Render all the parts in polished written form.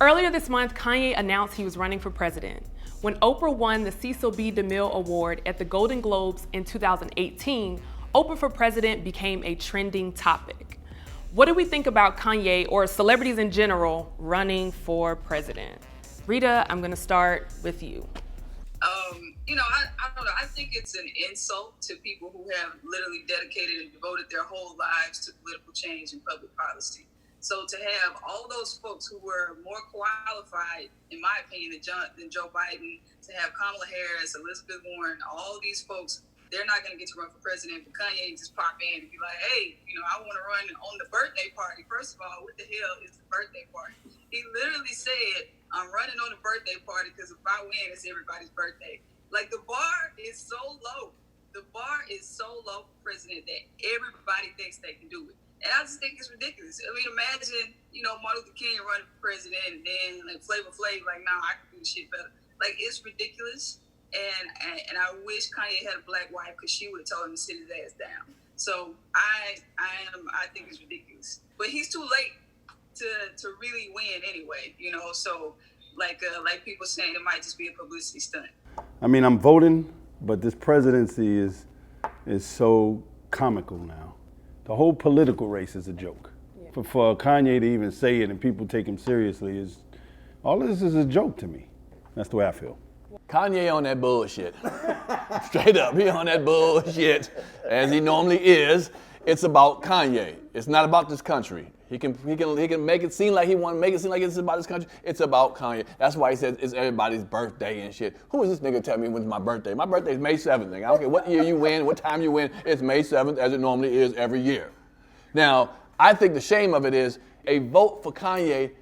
Earlier this month, Kanye announced he was running for president. When Oprah won the Cecil B. DeMille Award at the Golden Globes in 2018, Oprah for President became a trending topic. What do we think about Kanye, or celebrities in general, running for president? Rita, I'm gonna start with you. I don't know. I think it's an insult to people who have literally dedicated and devoted their whole lives to political change and public policy. So to have all those folks who were more qualified, in my opinion, than Joe Biden, to have Kamala Harris, Elizabeth Warren, all these folks, they're not going to get to run for president. But Kanye just pop in and be like, hey, I want to run on the birthday party. First of all, what the hell is the birthday party? He literally said, I'm running on the birthday party because if I win, it's everybody's birthday. Like, the bar is so low. The bar is so low for president that everybody thinks they can do it. And I just think it's ridiculous. I mean, imagine, Martin Luther King running for president and then like Flavor Flav, like, nah, I can do the shit better. Like, it's ridiculous. And I wish Kanye had a black wife because she would have told him to sit his ass down. So I think it's ridiculous. But he's too late to really win anyway, So like people saying, it might just be a publicity stunt. I mean, I'm voting, but this presidency is so comical now. The whole political race is a joke. Yeah. For Kanye to even say it and people take him seriously all this is a joke to me. That's the way I feel. Kanye on that bullshit. Straight up, he on that bullshit, as he normally is. It's about Kanye. It's not about this country. He can make it seem like he want to make it seem like it's about this country. It's about Kanye. That's why he says it's everybody's birthday and shit. Who is this nigga tell me when's my birthday? My birthday is May 7th. Nigga. I don't care what year you win, what time you win. It's May 7th, as it normally is every year. Now, I think the shame of it is a vote for Kanye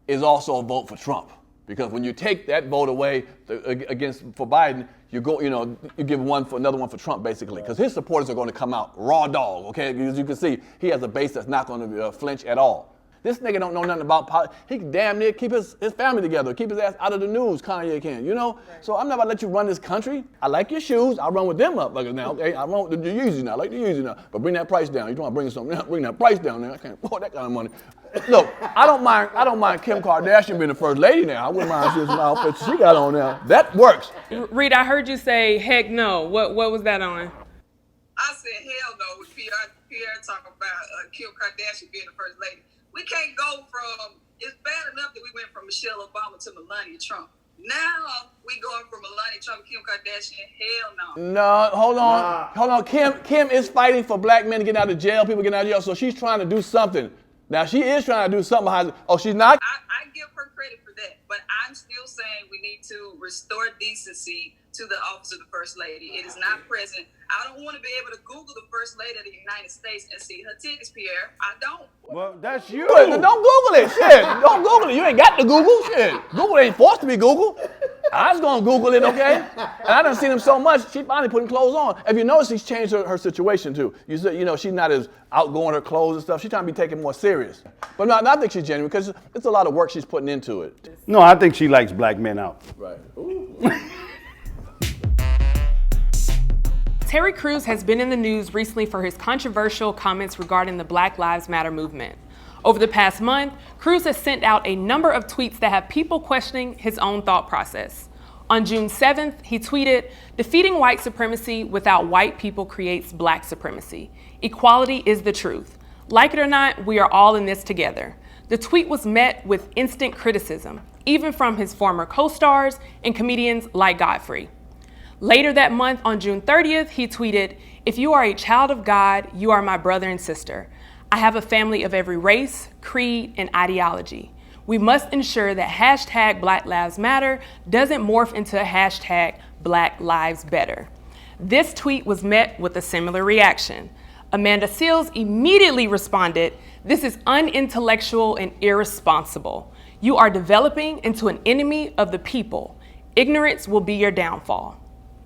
is also a vote for Trump. Because when you take that vote away for Biden, you give another one for Trump, basically. Because his supporters are going to come out raw dog, okay? As you can see, he has a base that's not going to flinch at all. This nigga don't know nothing about politics. He can damn near keep his family together, keep his ass out of the news, Kanye can, Right. So I'm not about to let you run this country. I like your shoes. I'll run with them motherfuckers now, okay? I run with the Yeezy now. I like the Yeezy now. But bring that price down. You want to bring something down? Bring that price down now. I can't afford that kind of money. Look, I don't mind Kim Kardashian being the first lady now. I wouldn't mind seeing some outfits she got on now. That works. Rita, I heard you say, heck no. What was that on? I said, hell no, with Pierre talking about Kim Kardashian being the first lady. We can't go from, it's bad enough that we went from Michelle Obama to Melania Trump. Now we going from Melania Trump to Kim Kardashian. Hell no. No, hold on. Kim is fighting for black men to get out of jail, people getting out of jail, so she's trying to do something. Now, she is trying to do something behind it. Oh, she's not? I give her credit for that, but I'm still saying we need to restore decency to the office of the First Lady. It is not present. I don't want to be able to Google the First Lady of the United States and see her titties, Pierre. I don't. Well, that's you. Don't Google it, shit. Don't Google it. You ain't got to Google, shit. Google ain't forced to be Google. I was going to Google it, okay? And I done seen him so much, she finally putting clothes on. If you notice, she's changed her situation, too. You said, she's not as outgoing her clothes and stuff. She's trying to be taken more serious. But no, I think she's genuine because it's a lot of work she's putting into it. No, I think she likes black men out. Right. Ooh. Terry Crews has been in the news recently for his controversial comments regarding the Black Lives Matter movement. Over the past month, Crews has sent out a number of tweets that have people questioning his own thought process. On June 7th, he tweeted, "Defeating white supremacy without white people creates black supremacy. Equality is the truth. Like it or not, we are all in this together." The tweet was met with instant criticism, even from his former co-stars and comedians like Godfrey. Later that month, on June 30th, he tweeted, "If you are a child of God, you are my brother and sister. I have a family of every race, creed, and ideology. We must ensure that hashtag Black Lives Matter doesn't morph into a hashtag Black Lives Better." This tweet was met with a similar reaction. Amanda Seales immediately responded, "This is unintellectual and irresponsible. You are developing into an enemy of the people. Ignorance will be your downfall."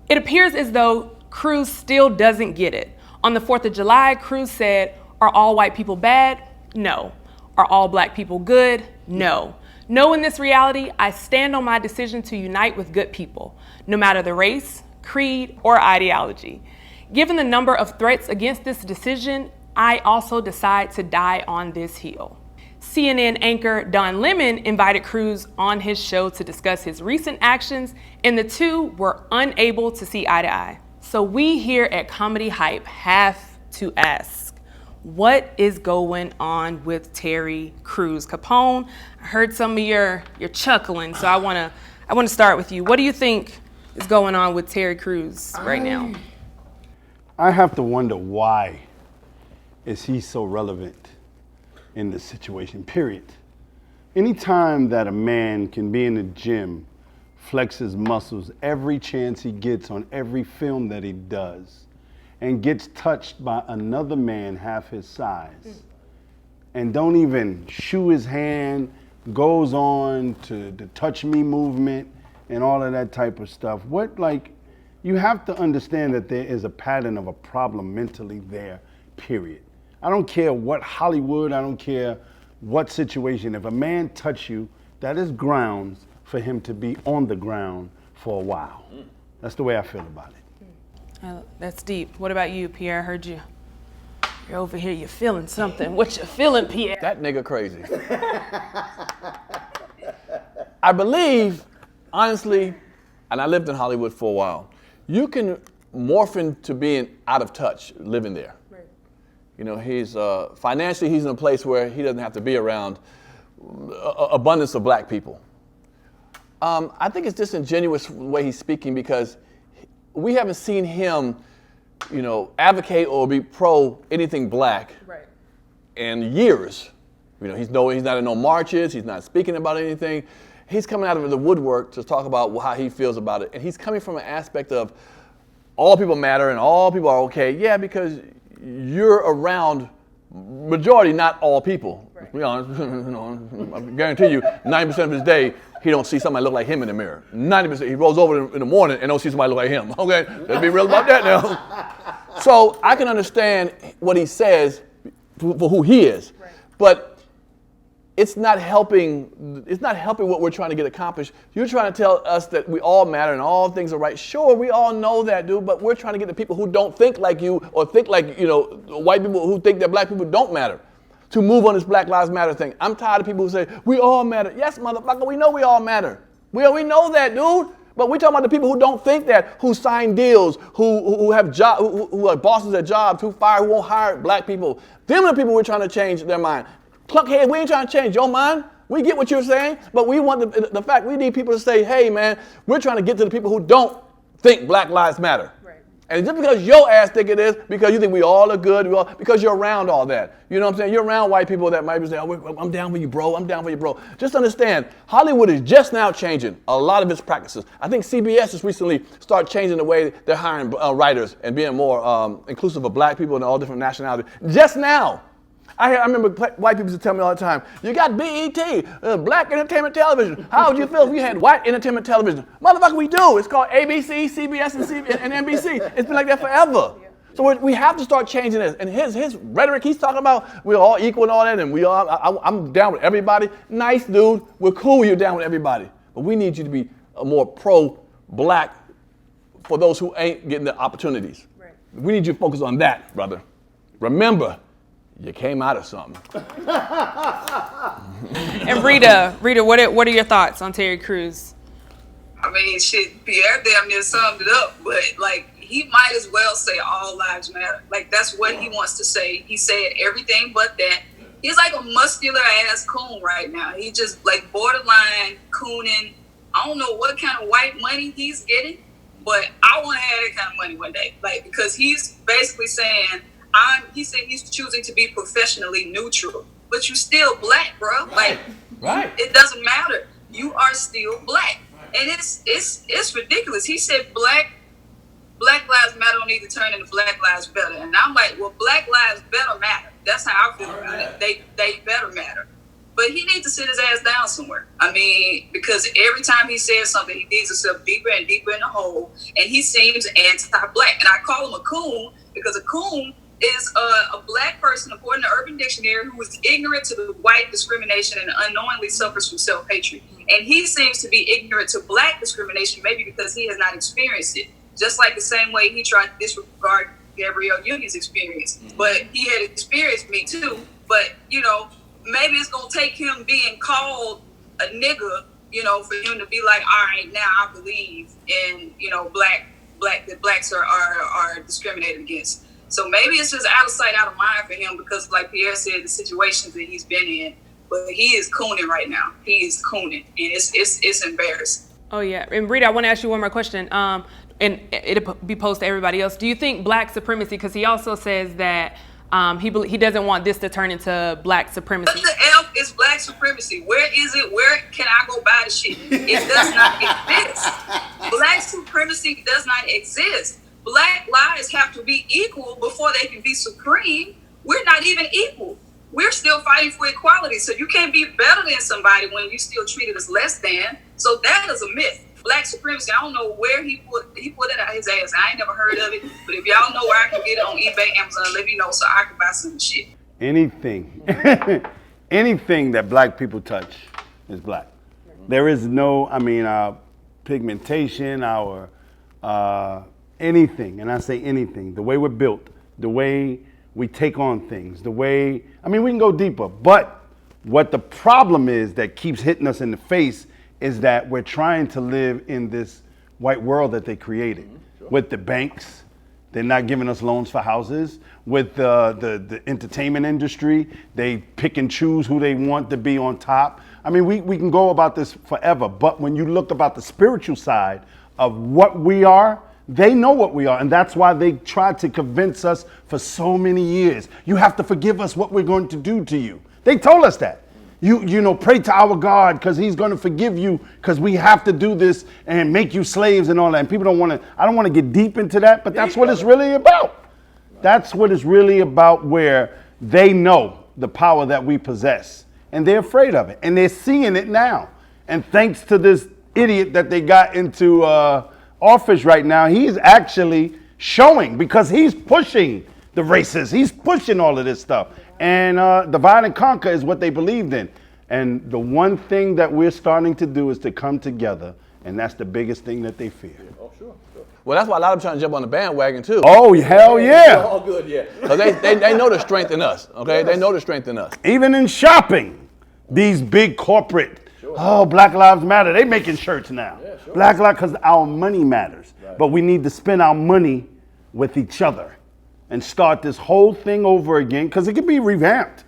It appears as though Crews still doesn't get it. On the 4th of July, Crews said, "Are all white people bad? No. Are all black people good? No. No, in this reality, I stand on my decision to unite with good people, no matter the race, creed, or ideology. Given the number of threats against this decision, I also decide to die on this hill." CNN anchor Don Lemon invited Cruz on his show to discuss his recent actions, and the two were unable to see eye to eye. So we here at Comedy Hype have to ask, what is going on with Terry Crews? Capone, I heard some of your chuckling, so I want to start with you. What do you think is going on with Terry Crews right now? I have to wonder, why is he so relevant in this situation, period. Anytime that a man can be in the gym, flex his muscles every chance he gets on every film that he does, and gets touched by another man half his size, and don't even shoo his hand, goes on to the touch me movement and all of that type of stuff. You have to understand that there is a pattern of a problem mentally there, period. I don't care what Hollywood, I don't care what situation. If a man touch you, that is grounds for him to be on the ground for a while. That's the way I feel about it. That's deep. What about you, Pierre? I heard you're over here, you're feeling something. What you feeling, Pierre? That nigga crazy. I believe, honestly, and I lived in Hollywood for a while, you can morph into being out of touch living there. Right. You know, he's financially, he's in a place where he doesn't have to be around abundance of black people. I think it's disingenuous the way he's speaking, because we haven't seen him, you know, advocate or be pro anything black in years. You know, he's not in no marches, he's not speaking about anything. He's coming out of the woodwork to talk about how he feels about it. And he's coming from an aspect of all people matter and all people are okay. Yeah, because you're around majority, not all people. Right. To be honest, you know, I guarantee you, 90% of his day, he don't see somebody look like him in the mirror. 90%, he rolls over in the morning and don't see somebody look like him. Okay, let's be real about that now. So I can understand what he says for who he is, right. But it's not helping what we're trying to get accomplished. You're trying to tell us that we all matter and all things are right. Sure, we all know that, dude, but we're trying to get the people who don't think like you or think like, you know, white people who think that black people don't matter to move on this Black Lives Matter thing. I'm tired of people who say, we all matter. Yes, motherfucker, we know we all matter. We know that, dude. But we're talking about the people who don't think that, who sign deals, who have jobs, who are bosses at jobs, who won't hire black people. Them are the people we're trying to change their mind. Cluckhead, we ain't trying to change your mind. We get what you're saying, but we want the fact we need people to say, hey, man, we're trying to get to the people who don't think Black Lives Matter. Right. And just because your ass think it is, because you think we all are good, because you're around all that. You know what I'm saying? You're around white people that might be saying, oh, I'm down for you, bro. I'm down for you, bro. Just understand, Hollywood is just now changing a lot of its practices. I think CBS has recently started changing the way they're hiring writers and being more inclusive of black people and all different nationalities. Just now. I remember white people used to tell me all the time, you got BET, Black Entertainment Television. How would you feel if you had white entertainment television? Motherfucker, we do. It's called ABC, CBS, and NBC. It's been like that forever. So we have to start changing this. And his rhetoric, he's talking about we're all equal and all that, and I'm down with everybody. Nice, dude. We're cool you're down with everybody. But we need you to be a more pro-black for those who ain't getting the opportunities. Right. We need you to focus on that, brother. Remember, you came out of something. And Rita, what are your thoughts on Terry Crews? I mean, shit, Pierre damn near summed it up, but like, he might as well say all lives matter. Like, that's what he wants to say. He said everything but that. He's like a muscular ass coon right now. He just like borderline cooning. I don't know what kind of white money he's getting, but I want to have that kind of money one day. Like, because he's basically saying, he said he's choosing to be professionally neutral, but you still black, bro. Like, right. It doesn't matter. You are still black, and it's ridiculous. He said Black Lives Matter don't need to turn into Black Lives Better, and I'm like, well, Black Lives better matter. That's how I feel about it. They better matter, but he needs to sit his ass down somewhere. I mean, because every time he says something, he digs himself deeper and deeper in the hole, and he seems anti-black. And I call him a coon because a coon is a black person, according to Urban Dictionary, who is ignorant to the white discrimination and unknowingly suffers from self-hatred. And he seems to be ignorant to black discrimination, maybe because he has not experienced it. Just like the same way he tried to disregard Gabrielle Union's experience. But he had experienced me too. But, you know, maybe it's gonna take him being called a nigga, you know, for him to be like, all right, now I believe in, you know, that blacks are discriminated against. So maybe it's just out of sight, out of mind for him, because like Pierre said, the situations that he's been in, but he is cooning right now. He is cooning, and it's embarrassing. Oh yeah, and Rita, I want to ask you one more question. And it'll be posed to everybody else. Do you think black supremacy? Because he also says that he doesn't want this to turn into black supremacy. What the F is black supremacy? Where is it? Where can I go buy the shit? It does not exist. Black supremacy does not exist. Black lives have to be equal before they can be supreme. We're not even equal. We're still fighting for equality. So you can't be better than somebody when you still treated as less than. So that is a myth. Black supremacy, I don't know where he put it out his ass. I ain't never heard of it. But if y'all know where I can get it on eBay, Amazon, let me know so I can buy some shit. Anything, anything that black people touch is black. There is no, our pigmentation, our anything, and I say anything, the way we're built, the way we take on things, the way, we can go deeper. But what the problem is that keeps hitting us in the face is that we're trying to live in this white world that they created. Sure. With the banks, they're not giving us loans for houses. With the entertainment industry, they pick and choose who they want to be on top. We can go about this forever, but when you look about the spiritual side of what we are, they know what we are, and that's why they tried to convince us for so many years. You have to forgive us what we're going to do to you. They told us that. You pray to our God because he's going to forgive you because we have to do this and make you slaves and all that. And people I don't want to get deep into that, but that's what it's really about. That's what it's really about, where they know the power that we possess and they're afraid of it and they're seeing it now. And thanks to this idiot that they got into office right now, he's actually showing, because he's pushing the racists. He's pushing all of this stuff. And divide and conquer is what they believed in. And the one thing that we're starting to do is to come together. And that's the biggest thing that they fear. Oh, sure. Well, that's why a lot of them trying to jump on the bandwagon, too. Oh, hell yeah. All good, yeah. Because they know the strength in us, okay? Yes. They know the strength in us. Even in shopping, these big corporate, Black Lives Matter, they making shirts now. Yeah, sure. Black Lives, because our money matters. Right. But we need to spend our money with each other and start this whole thing over again, because it can be revamped.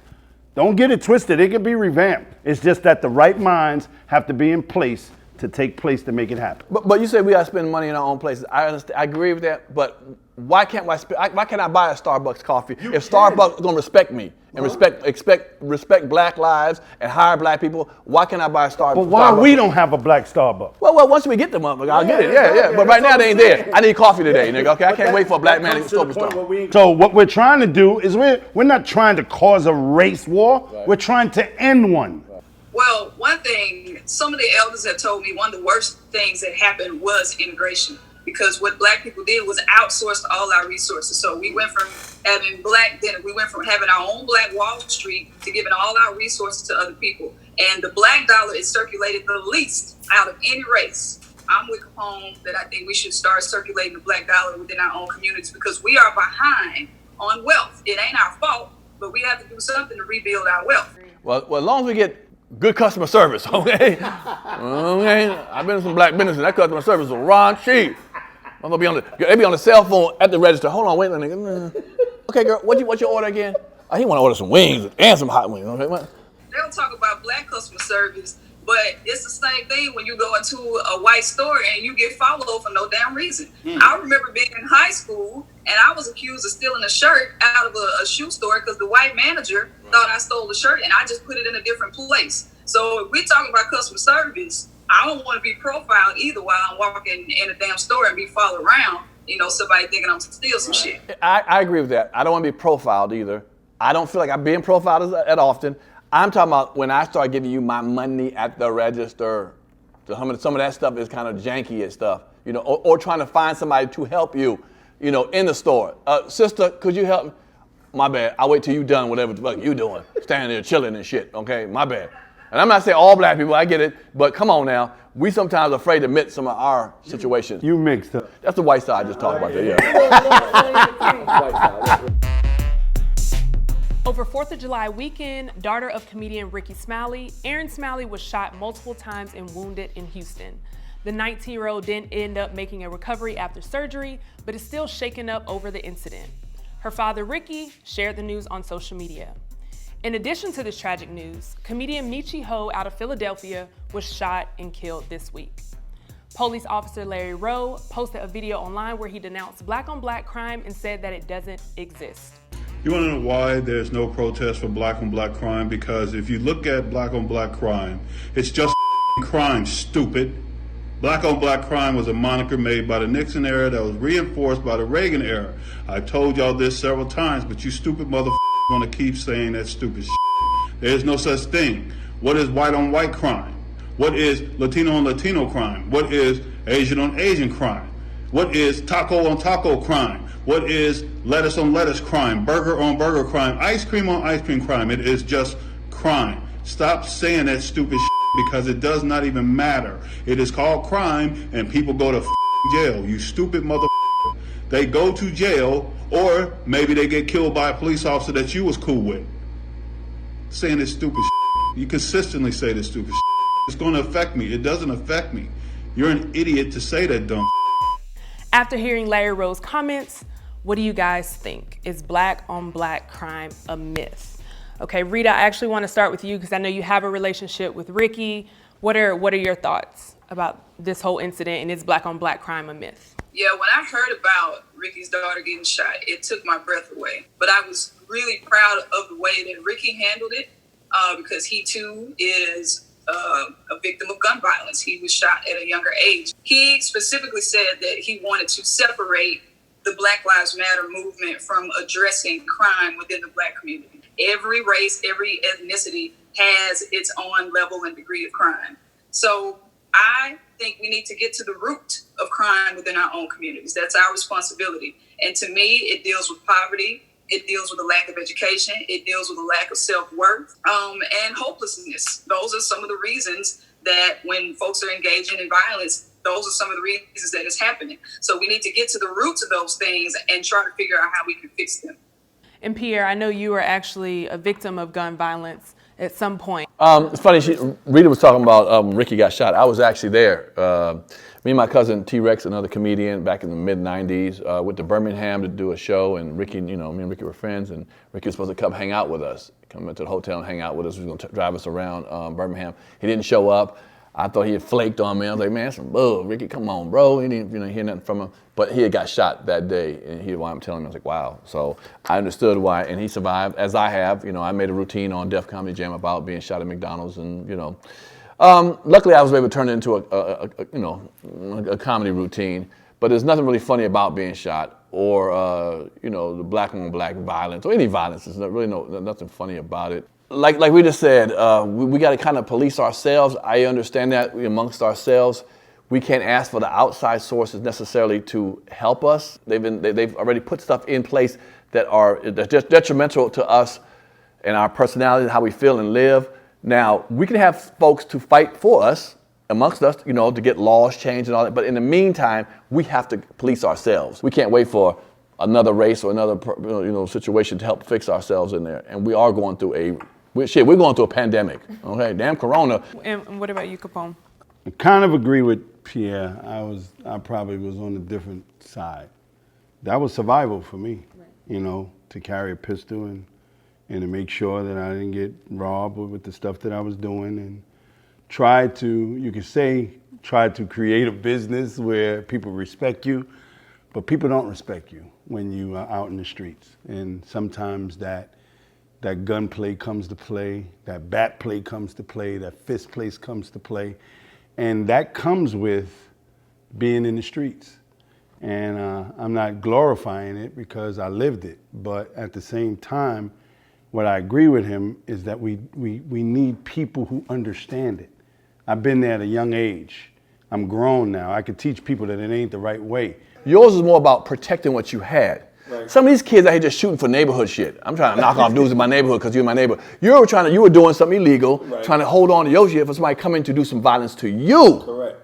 Don't get it twisted. It can be revamped. It's just that the right minds have to be in place to take place to make it happen. But you say we got to spend money in our own places. I understand. I agree with that. But why can't I buy a Starbucks coffee if Starbucks is going to respect me and respect black lives and hire black people? Why can't I buy a Starbucks? But why we don't have a black Starbucks? Well, once we get the money, I'll get it. Yeah. But right now they ain't there. I need coffee today, nigga. Okay, I can't wait for a black man to stop. So what we're trying to do is we're not trying to cause a race war. Right. We're trying to end one. Well, one thing, some of the elders have told me one of the worst things that happened was integration, because what black people did was outsource all our resources. So we went from having having our own Black Wall Street to giving all our resources to other people. And the black dollar is circulated the least out of any race. I'm with Capone that I think we should start circulating the black dollar within our own communities, because we are behind on wealth. It ain't our fault, but we have to do something to rebuild our wealth. Well, as long as we get good customer service, okay? I've been in some black businesses. That customer service is raunchy. I'm gonna be on the cell phone at the register. Hold on, wait a minute. Okay, girl, what's your order again? He want to order some wings and some hot wings. Okay, what? They'll talk about black customer service, but it's the same thing when you go into a white store and you get followed for no damn reason. I remember being in high school and I was accused of stealing a shirt out of a shoe store because the white manager thought I stole the shirt and I just put it in a different place. So if we're talking about customer service, I don't want to be profiled either while I'm walking in a damn store and be followed around, somebody thinking I'm steal some shit. I agree with that. I don't want to be profiled either. I don't feel like I'm being profiled that often. I'm talking about when I start giving you my money at the register. Some of that stuff is kind of janky and stuff, or trying to find somebody to help you, in the store. Sister, could you help me? My bad. I'll wait till you done whatever the fuck you doing. Standing there chilling and shit, okay? My bad. And I'm not saying all black people, I get it, but come on now. We sometimes are afraid to admit some of our situations. You mixed up. That's the white side I just talked about there, yeah. Over 4th of July weekend, daughter of comedian Ricky Smiley, Erin Smiley was shot multiple times and wounded in Houston. The 19-year-old didn't end up making a recovery after surgery, but is still shaken up over the incident. Her father, Ricky, shared the news on social media. In addition to this tragic news, comedian Michi Ho out of Philadelphia was shot and killed this week. Police officer Larry Rowe posted a video online where he denounced black-on-black crime and said that it doesn't exist. You want to know why there's no protest for black-on-black crime? Because if you look at black-on-black crime, it's just crime, stupid. Black-on-black crime was a moniker made by the Nixon era that was reinforced by the Reagan era. I told y'all this several times, but you stupid motherfuckers want to keep saying that stupid shit. There's no such thing. What is white-on-white crime? What is Latino-on-Latino crime? What is Asian-on-Asian crime? What is taco-on-taco crime? What is lettuce-on-lettuce crime? Burger-on-burger crime? Ice cream-on-ice cream crime? It is just crime. Stop saying that stupid shit because it does not even matter. It is called crime and people go to jail. You stupid motherfucker. They go to jail or maybe they get killed by a police officer that you was cool with. Saying this stupid shit. You consistently say this stupid shit. It's going to affect me. It doesn't affect me. You're an idiot to say that dumb shit. After hearing Larry Rowe's comments, what do you guys think? Is black-on-black crime a myth? Okay, Rita, I actually want to start with you because I know you have a relationship with Ricky. What are your thoughts about this whole incident, and is black-on-black crime a myth? Yeah, when I heard about Ricky's daughter getting shot, it took my breath away. But I was really proud of the way that Ricky handled it because he too is a victim of gun violence. He was shot at a younger age. He specifically said that he wanted to separate the Black Lives Matter movement from addressing crime within the Black community. Every race, every ethnicity has its own level and degree of crime. So I think we need to get to the root of crime within our own communities. That's our responsibility. And to me, it deals with poverty. It deals with a lack of education. It deals with a lack of self-worth and hopelessness. Those are some of the reasons that when folks are engaging in violence, those are some of the reasons that it's happening. So we need to get to the roots of those things and try to figure out how we can fix them. And Pierre, I know you were actually a victim of gun violence at some point. It's funny, Rita was talking about Ricky got shot. I was actually there. Me and my cousin T-Rex, another comedian, back in the mid-90s, went to Birmingham to do a show, and Ricky, me and Ricky were friends, and Ricky was supposed to come hang out with us, come into the hotel and hang out with us. He was going to drive us around Birmingham. He didn't show up. I thought he had flaked on me. I was like, man, some bull, Ricky, come on, bro. He didn't hear nothing from him. But he had got shot that day, and he why I'm telling him. I was like, wow. So I understood why, and he survived, as I have. I made a routine on Def Comedy Jam about being shot at McDonald's, and luckily I was able to turn it into a comedy routine. But there's nothing really funny about being shot, or the black-on-black violence, or any violence. There's really nothing funny about it. Like we just said, we got to kind of police ourselves. I understand that amongst ourselves, we can't ask for the outside sources necessarily to help us. They've already put stuff in place that's just detrimental to us and our personality, how we feel and live. Now we can have folks to fight for us amongst us, to get laws changed and all that. But in the meantime, we have to police ourselves. We can't wait for another race or another situation to help fix ourselves in there. And we are going through we're going through a pandemic. Okay, damn Corona. And what about you, Capone? I kind of agree with Pierre. I probably was on a different side. That was survival for me, right. To carry a pistol and to make sure that I didn't get robbed with the stuff that I was doing, and try to create a business where people respect you, but people don't respect you when you are out in the streets. And sometimes that gunplay comes to play, that bat play comes to play, that fist play comes to play. And that comes with being in the streets. And I'm not glorifying it because I lived it. But at the same time, what I agree with him is that we need people who understand it. I've been there at a young age. I'm grown now. I could teach people that it ain't the right way. Yours is more about protecting what you had. Right. Some of these kids out here just shooting for neighborhood shit. I'm trying to knock off dudes in my neighborhood because you're in my neighborhood. You were doing something illegal, right, trying to hold on to your shit for somebody coming to do some violence to you. Correct.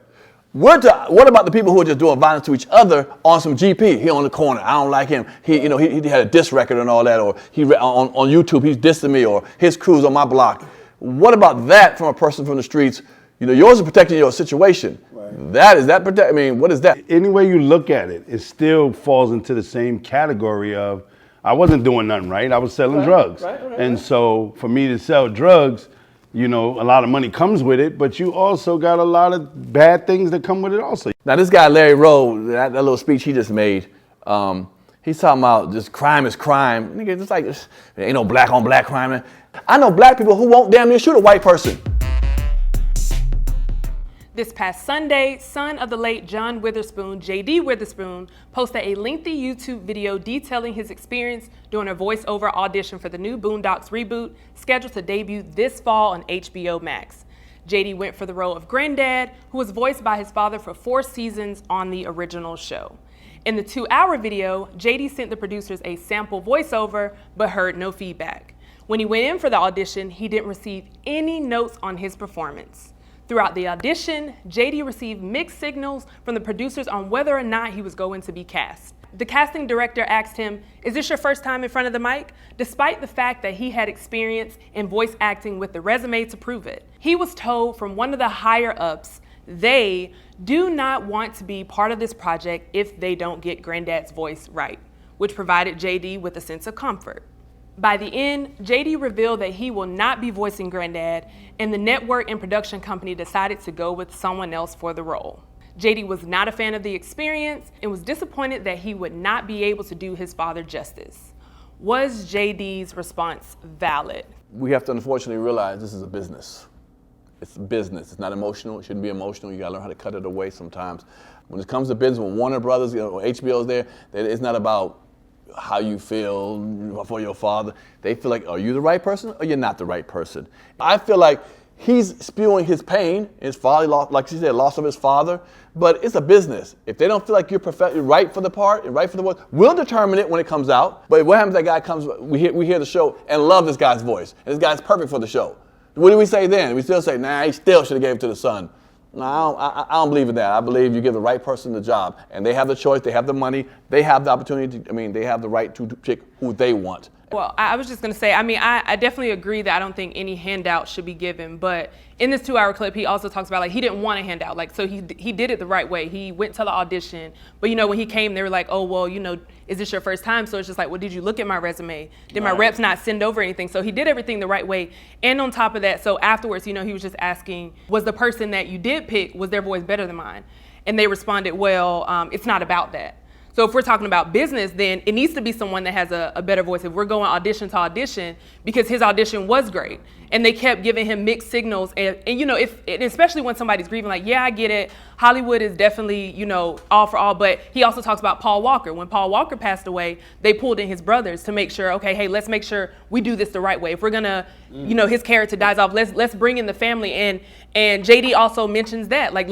What about the people who are just doing violence to each other on some GP? He on the corner. I don't like him. He had a diss record and all that, or on YouTube he's dissing me, or his crew's on my block. What about that from a person from the streets? Yours is protecting your situation. Right. What is that? Any way you look at it, it still falls into the same category of I wasn't doing nothing right. I was selling drugs. And so for me to sell drugs, a lot of money comes with it, but you also got a lot of bad things that come with it also. Now this guy, Larry Rowe, that little speech he just made, he's talking about just crime is crime. Nigga, it's like, there ain't no black on black crime. I know black people who won't damn near shoot a white person. This past Sunday, son of the late John Witherspoon, J.D. Witherspoon, posted a lengthy YouTube video detailing his experience doing a voiceover audition for the new Boondocks reboot, scheduled to debut this fall on HBO Max. J.D. went for the role of Granddad, who was voiced by his father for 4 seasons on the original show. In the 2-hour video, J.D. sent the producers a sample voiceover, but heard no feedback. When he went in for the audition, he didn't receive any notes on his performance. Throughout the audition, J.D. received mixed signals from the producers on whether or not he was going to be cast. The casting director asked him, "Is this your first time in front of the mic?" Despite the fact that he had experience in voice acting with the resume to prove it. He was told from one of the higher ups, they do not want to be part of this project if they don't get Granddad's voice right, which provided J.D. with a sense of comfort. By the end, J.D. revealed that he will not be voicing Granddad, and the network and production company decided to go with someone else for the role. J.D. was not a fan of the experience and was disappointed that he would not be able to do his father justice. Was J.D.'s response valid? We have to unfortunately realize this is a business. It's a business. It's not emotional. It shouldn't be emotional. You gotta learn how to cut it away sometimes. When it comes to business, when Warner Brothers, or HBO's there, it's not about how you feel for your father. They feel like, are you the right person or you're not the right person? I feel like he's spewing his pain. His father, like she said, loss of his father, but it's a business. If they don't feel like you're right for the part and right for the voice, we'll determine it when it comes out. But what happens if that guy comes, we hear the show and love this guy's voice, and this guy's perfect for the show. What do we say then? We still say, nah, he still should have gave it to the son. No, I don't believe in that. I believe you give the right person the job, and they have the choice, they have the money, they have the opportunity, they have the right to pick who they want. Well, I was just going to say, I definitely agree that I don't think any handout should be given. But in this 2-hour clip, he also talks about, he didn't want a handout. So he did it the right way. He went to the audition. But, when he came, they were like, oh, well, is this your first time? So it's just like, well, did you look at my resume? Did my reps not send over anything? So he did everything the right way. And on top of that, so afterwards, he was just asking, was the person that you did pick, was their voice better than mine? And they responded, well, it's not about that. So if we're talking about business, then it needs to be someone that has a better voice. If we're going audition to audition, because his audition was great, and they kept giving him mixed signals, and especially when somebody's grieving, like, yeah, I get it. Hollywood is definitely, all for all, but he also talks about Paul Walker. When Paul Walker passed away, they pulled in his brothers to make sure, okay, hey, let's make sure we do this the right way. If we're gonna, his character dies off, let's bring in the family. And JD also mentions that, like,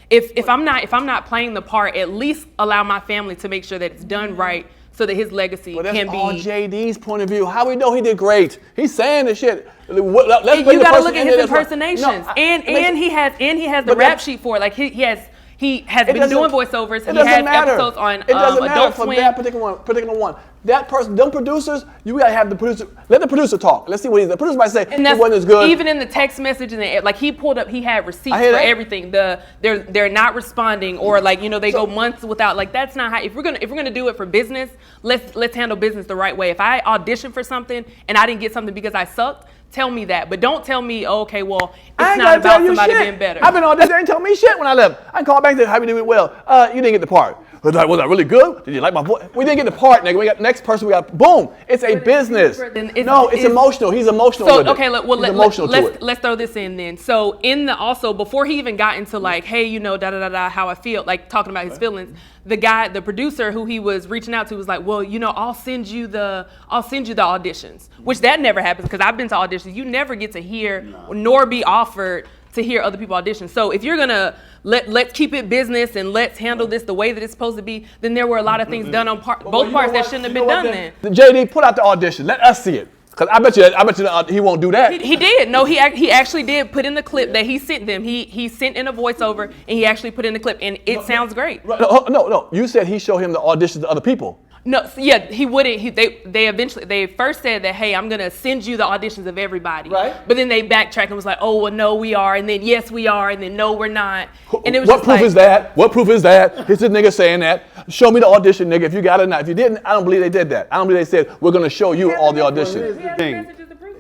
if I'm not playing the part, at least allow my family to make sure that it's done right, so that his legacy can be. That's all JD's point of view. How we know he did great? He's saying this shit. You got to look at his impersonations, and he has the rap sheet for it. Like he has been doing voiceovers. He has episodes on Adult Swim. That particular one. That person, them producers, you gotta have the producer. Let the producer talk. Let's see what the producer might say. And it wasn't as good. Even in the text message, and like he pulled up, he had receipts for everything. They're not responding, or they go months without. Like, that's not how. If we're gonna do it for business, let's handle business the right way. If I audition for something and I didn't get something because I sucked, tell me that. But don't tell me, oh, okay, well, it's not about somebody being better. I've been auditioning. They didn't tell me shit when I left. I can call back and say, how you did it well? You didn't get the part. Was I really good? Did you like my voice? We didn't get the part, nigga. We got next person. We got boom. It's a business. It's emotional. He's emotional. So with it. Okay, let's throw this in then. So also before he even got into like, hey, how I feel, like talking about his feelings, the producer who he was reaching out to was like, well, I'll send you the auditions, which that never happens, because I've been to auditions. You never get to hear nor be offered to hear other people audition. So if you're gonna let's keep it business and let's handle this the way that it's supposed to be, then there were a lot of things done on both parts that shouldn't have been done then. JD, put out the audition. Let us see it. Because I bet you he won't do that. He did. No, he actually did put in the clip that he sent them. He sent in a voiceover, and he actually put in the clip, and it sounds great. No. You said he showed him the auditions to other people. No, yeah, he wouldn't. They first said that, hey, I'm gonna send you the auditions of everybody. Right. But then they backtracked and was like, oh, well, no, we are, and then yes, we are, and then no, we're not. And it was What proof is that? What proof is that? Here's this nigga saying that. Show me the audition, nigga, if you got it or not. If you didn't, I don't believe they did that. I don't believe they said, we're gonna show you all the auditions.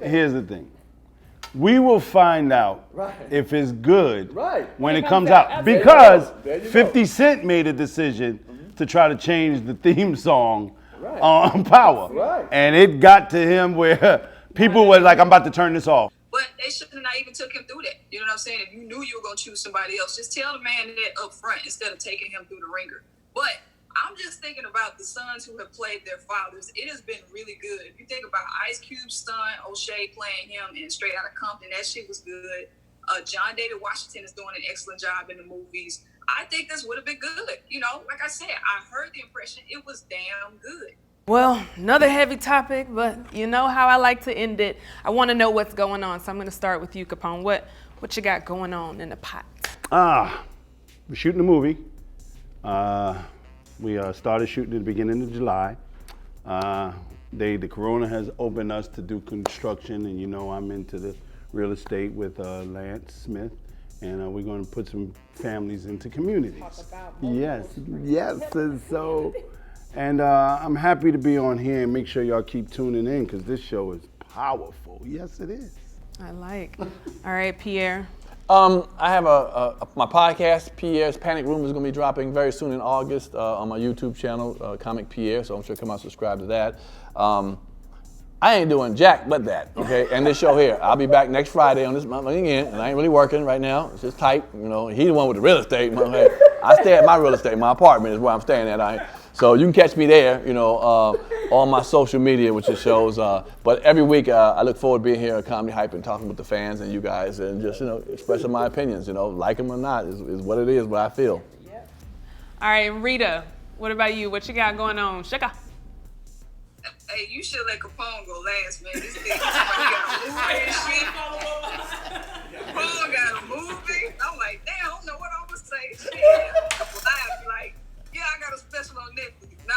Here's the thing. We will find out if it's good when it comes out. Because 50 Cent made a decision to try to change the theme song on Power. And it got to him where people were like, I'm about to turn this off. But they should have not even took him through that. You know what I'm saying? If you knew you were going to choose somebody else, just tell the man that up front instead of taking him through the ringer. But I'm just thinking about the sons who have played their fathers. It has been really good. If you think about Ice Cube's son, O'Shea, playing him in Straight Outta Compton, that shit was good. John David Washington is doing an excellent job in the movies. I think this would have been good. You know, like I said, I heard the impression. It was damn good. Well, another heavy topic, but you know how I like to end it. I want to know what's going on, so I'm going to start with you, Capone. What you got going on in the pot? We're shooting a movie. We started shooting at the beginning of July. The corona has opened us to do construction, and you know I'm into the real estate with Lance Smith, and we're going to put some families into communities. Yes. And I'm happy to be on here, and make sure y'all keep tuning in because this show is powerful. Yes, it is. I like. All right, Pierre. I have my podcast, Pierre's Panic Room, is going to be dropping very soon in August on my YouTube channel, Comic Pierre, so I'm sure come out and subscribe to that. I ain't doing jack but that, okay? And this show here. I'll be back next Friday on this month again, and I ain't really working right now. It's just tight, you know. He the one with the real estate. I stay at my real estate. My apartment is where I'm staying at. So you can catch me there, you know, on my social media, which is shows. But every week I look forward to being here at Comedy Hype and talking with the fans and you guys and just, you know, expressing my opinions, you know, like them or not is what it is, what I feel. Yep. All right, Rita, what about you? What you got going on? Shaka. Hey, you should let Capone go last, man. This thing, got a movie and shit. Capone got a movie. I'm like, damn, I don't know what I'm gonna say. Shit. Live, like, yeah, I got a special on Netflix. No,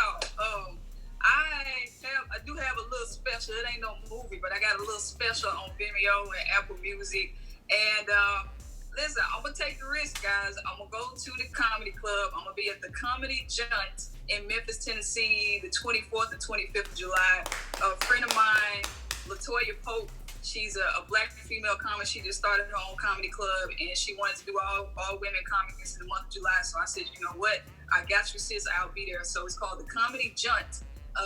I do have a little special. It ain't no movie, but I got a little special on Vimeo and Apple Music. And listen, I'm gonna take the risk, guys. I'm gonna go to the comedy club. I'm gonna be at the Comedy Junt in Memphis, Tennessee, the 24th and 25th of July. A friend of mine, LaToya Pope, she's a black female comic. She just started her own comedy club, and she wanted to do all women comics in the month of July. So I said, you know what? I got you, sis. I'll be there. So it's called the Comedy Junt,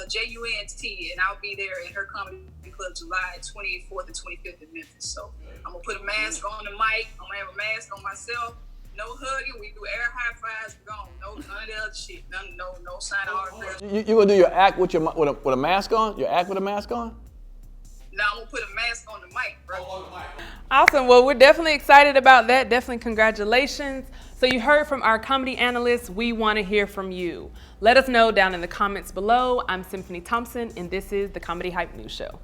JUNT, and I'll be there in her comedy club July 24th and 25th in Memphis. So I'm gonna put a mask on the mic. I'm gonna have a mask on myself. No hugging. We do air high fives. Gone. No none of the other shit. No sign of autograph. You gonna do your act with a mask on? Your act with a mask on? Now I'm gonna put a mask on the mic, bro. Awesome. Well, we're definitely excited about that. Definitely congratulations. So you heard from our comedy analysts. We want to hear from you. Let us know down in the comments below. I'm Symphony Thompson, and this is the Comedy Hype News Show.